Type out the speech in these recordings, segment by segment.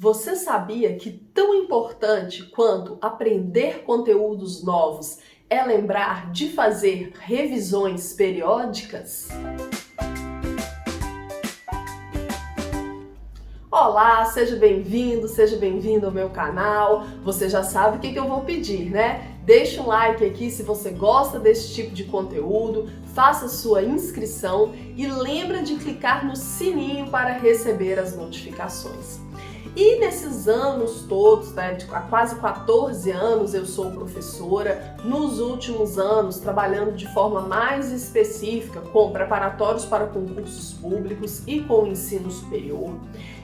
Você sabia que tão importante quanto aprender conteúdos novos é lembrar de fazer revisões periódicas? Olá, seja bem-vindo ao meu canal. Você já sabe o que eu vou pedir, né? Deixa um like aqui se você gosta desse tipo de conteúdo, faça sua inscrição e lembra de clicar no sininho para receber as notificações. E nesses anos todos, né, há quase 14 anos eu sou professora, nos últimos anos trabalhando de forma mais específica com preparatórios para concursos públicos e com o ensino superior,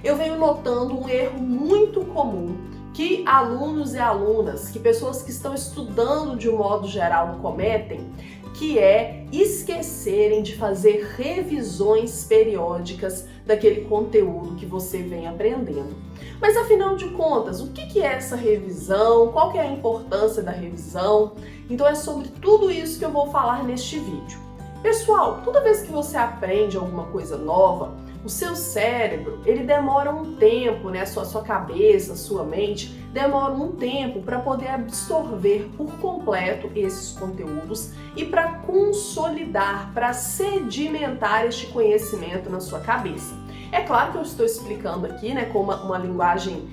eu venho notando um erro muito comum que alunos e alunas, que pessoas que estão estudando de um modo geral cometem, que é esquecerem de fazer revisões periódicas daquele conteúdo que você vem aprendendo. Mas afinal de contas, o que é essa revisão? Qual que é a importância da revisão? Então é sobre tudo isso que eu vou falar neste vídeo. Pessoal, toda vez que você aprende alguma coisa nova, o seu cérebro, ele demora um tempo, né? Sua cabeça, sua mente, demora um tempo para poder absorver por completo esses conteúdos e para consolidar, para sedimentar este conhecimento na sua cabeça. É claro que eu estou explicando aqui, né, com uma linguagem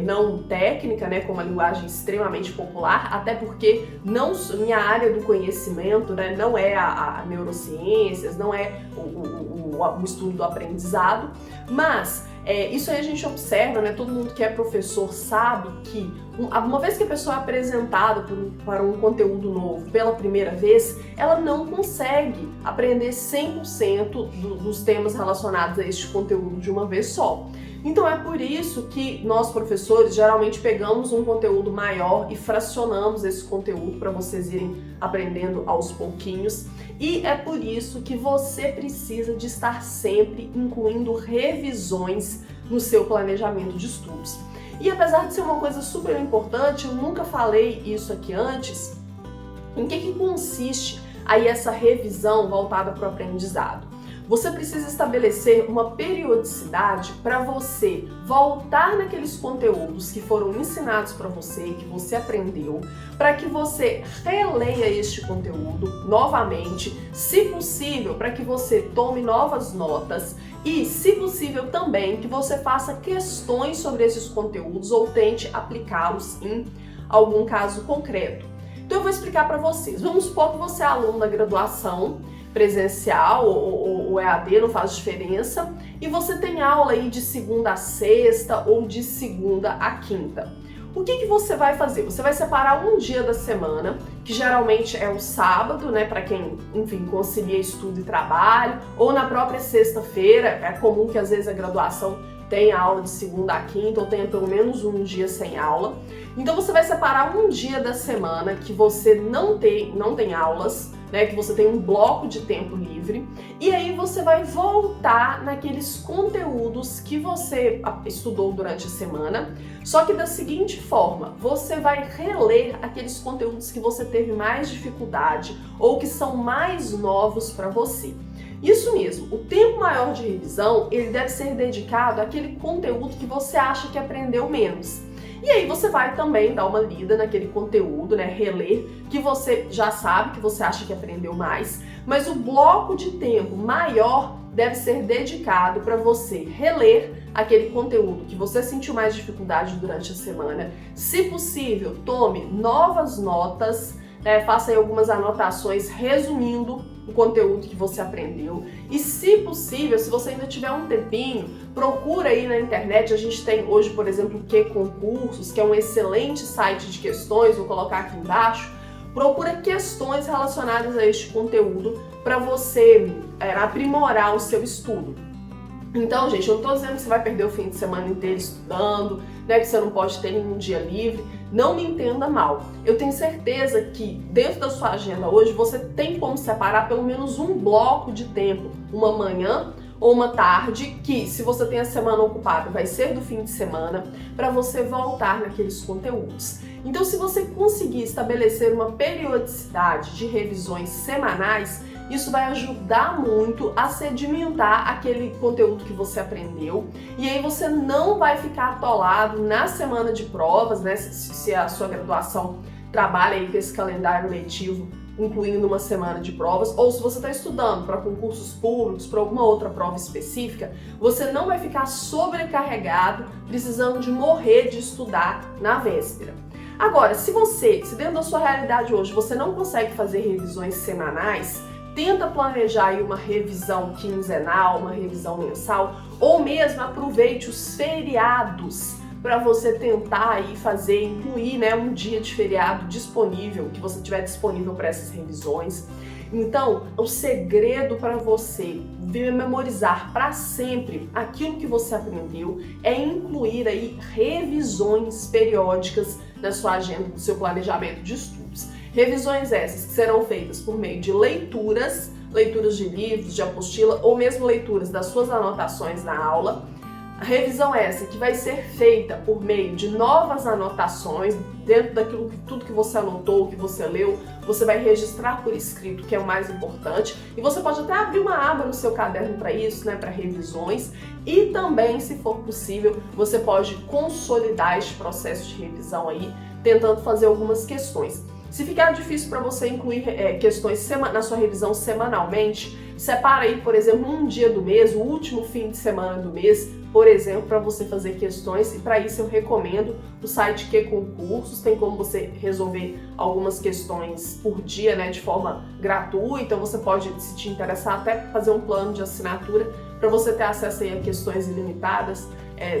não técnica, né, com uma linguagem extremamente popular, até porque minha área do conhecimento, né, não é a neurociências, não é o estudo do aprendizado, mas isso aí a gente observa, né, todo mundo que é professor sabe que uma vez que a pessoa é apresentada para um conteúdo novo pela primeira vez, ela não consegue aprender 100% dos temas relacionados a este conteúdo de uma vez só. Então é por isso que nós professores geralmente pegamos um conteúdo maior e fracionamos esse conteúdo para vocês irem aprendendo aos pouquinhos. E é por isso que você precisa de estar sempre incluindo revisões no seu planejamento de estudos. E apesar de ser uma coisa super importante, eu nunca falei isso aqui antes, em que consiste aí essa revisão voltada para o aprendizado? Você precisa estabelecer uma periodicidade para você voltar naqueles conteúdos que foram ensinados para você, que você aprendeu, para que você releia este conteúdo novamente, se possível, para que você tome novas notas e, se possível, também que você faça questões sobre esses conteúdos ou tente aplicá-los em algum caso concreto. Então eu vou explicar para vocês. Vamos supor que você é aluno da graduação presencial ou EAD, não faz diferença, e você tem aula aí de segunda a sexta ou de segunda a quinta. O que você vai fazer? Você vai separar um dia da semana, que geralmente é o sábado, né, para quem, enfim, concilia estudo e trabalho, ou na própria sexta-feira, é comum que às vezes a graduação tenha aula de segunda a quinta ou tenha pelo menos um dia sem aula. Então você vai separar um dia da semana que você não tem aulas, né, que você tem um bloco de tempo livre, e aí você vai voltar naqueles conteúdos que você estudou durante a semana, só que da seguinte forma: você vai reler aqueles conteúdos que você teve mais dificuldade ou que são mais novos para você. Isso mesmo, o tempo maior de revisão, ele deve ser dedicado àquele conteúdo que você acha que aprendeu menos. E aí você vai também dar uma lida naquele conteúdo, né, reler, que você já sabe, que você acha que aprendeu mais, mas o bloco de tempo maior deve ser dedicado para você reler aquele conteúdo que você sentiu mais dificuldade durante a semana. Se possível, tome novas notas, faça aí algumas anotações resumindo o conteúdo que você aprendeu. E se possível, se você ainda tiver um tempinho, procura aí na internet. A gente tem hoje, por exemplo, o QConcursos, que é um excelente site de questões, vou colocar aqui embaixo. Procura questões relacionadas a este conteúdo para você aprimorar o seu estudo. Então, gente, eu não estou dizendo que você vai perder o fim de semana inteiro estudando, né, que você não pode ter nenhum dia livre. Não me entenda mal. Eu tenho certeza que dentro da sua agenda hoje você tem como separar pelo menos um bloco de tempo, uma manhã ou uma tarde, que se você tem a semana ocupada vai ser do fim de semana, para você voltar naqueles conteúdos. Então, se você conseguir estabelecer uma periodicidade de revisões semanais, Isso vai ajudar muito a sedimentar aquele conteúdo que você aprendeu, e aí você não vai ficar atolado na semana de provas, né? Se a sua graduação trabalha aí com esse calendário letivo, incluindo uma semana de provas, ou se você está estudando para concursos públicos, para alguma outra prova específica, você não vai ficar sobrecarregado, precisando de morrer de estudar na véspera. Agora, se dentro da sua realidade hoje você não consegue fazer revisões semanais, tenta planejar aí uma revisão quinzenal, uma revisão mensal, ou mesmo aproveite os feriados para você tentar aí incluir, né, um dia de feriado disponível, que você tiver disponível para essas revisões. Então, o segredo para você memorizar para sempre aquilo que você aprendeu é incluir aí revisões periódicas na sua agenda, no seu planejamento de estudos. Revisões essas que serão feitas por meio de leituras de livros, de apostila, ou mesmo leituras das suas anotações na aula. A revisão essa que vai ser feita por meio de novas anotações, dentro daquilo tudo que você anotou, que você leu, você vai registrar por escrito, que é o mais importante, e você pode até abrir uma aba no seu caderno para isso, né, para revisões, e também, se for possível, você pode consolidar este processo de revisão aí, tentando fazer algumas questões. Se ficar difícil para você incluir questões na sua revisão semanalmente, separa aí, por exemplo, um dia do mês, o último fim de semana do mês, por exemplo, para você fazer questões, e para isso eu recomendo o site QConcursos. Tem como você resolver algumas questões por dia, né, de forma gratuita. Então você pode, se te interessar, até fazer um plano de assinatura para você ter acesso aí a questões ilimitadas,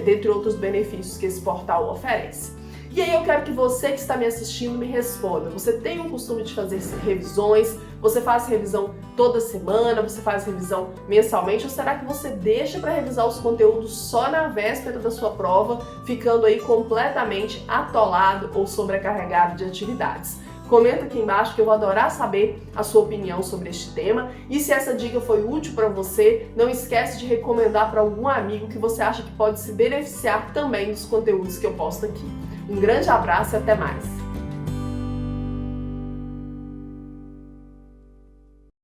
dentre outros benefícios que esse portal oferece. E aí eu quero que você que está me assistindo me responda. Você tem o costume de fazer revisões? Você faz revisão toda semana? Você faz revisão mensalmente? Ou será que você deixa para revisar os conteúdos só na véspera da sua prova, ficando aí completamente atolado ou sobrecarregado de atividades? Comenta aqui embaixo que eu vou adorar saber a sua opinião sobre este tema. E se essa dica foi útil para você, não esquece de recomendar para algum amigo que você acha que pode se beneficiar também dos conteúdos que eu posto aqui. Um grande abraço e até mais!